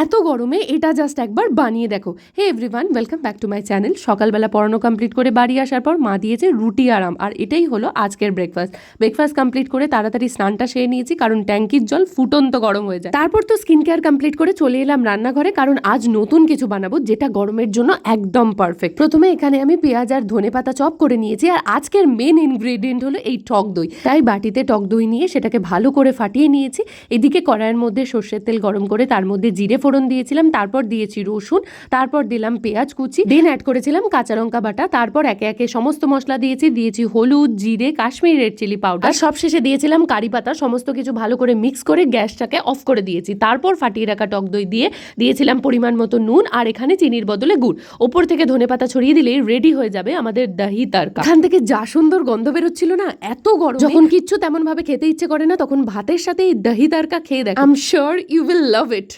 এত গরমে এটা জাস্ট একবার বানিয়ে দেখো। Hey everyone, welcome back to my channel. সকালবেলা পড়ানো কমপ্লিট করে বাড়ি আসার পর মা দিয়েছে রুটি আরাম, আর এটাই হলো আজকের ব্রেকফাস্ট কমপ্লিট করে তাড়াতাড়ি স্নানটা সেরে নিয়েছি, কারণ ট্যাঙ্কির জল ফুটন্ত গরম হয়ে যায়। তারপর তো স্কিন কেয়ার কমপ্লিট করে চলে এলাম রান্নাঘরে, কারণ আজ নতুন কিছু বানাবো যেটা গরমের জন্য একদম পারফেক্ট। প্রথমে এখানে আমি পেঁয়াজ আর ধনেপাতা চপ করে নিয়েছি, আর আজকের মেন ইনগ্রেডিয়েন্ট হলো এই টক দই। তাই বাটিতে টক দই নিয়ে সেটাকে ভালো করে ফাটিয়ে নিয়েছি। এদিকে কড়াইয়ের মধ্যে সর্ষের তেল গরম করে তার মধ্যে জিরে ফোড়ন দিয়েছিলাম, তারপর দিয়েছি রসুন, তারপর দিলাম পেঁয়াজ কুচি, দেন অ্যাড করেছিলাম কাঁচা লঙ্কা বাটা, তারপর একে একে সমস্ত মশলা দিয়েছি হলুদ, জিরে, কাশ্মীরি রেড চিলি পাউডার, আর সবশেষে দিয়েছিলাম কারি পাতা। সমস্ত কিছু ভালো করে মিক্স করে গ্যাসটাকে অফ করে দিয়েছি। তারপর ফাটিয়ে রাখা টক দই দিয়ে দিয়েছিলাম পরিমাণ মতো নুন, আর এখানে চিনির বদলে গুড়। ওপর থেকে ধনেপাতা ছড়িয়ে দিলেই রেডি হয়ে যাবে আমাদের দহি তড়কা। এখান থেকে যা সুন্দর গন্ধ বেরোচ্ছিল না, এত গরম যখন কিচ্ছু তেমন ভাবে খেতে ইচ্ছে করে না, তখন ভাতের সাথে এই দহি তড়কা খেয়ে দেখো। I am sure you will love it.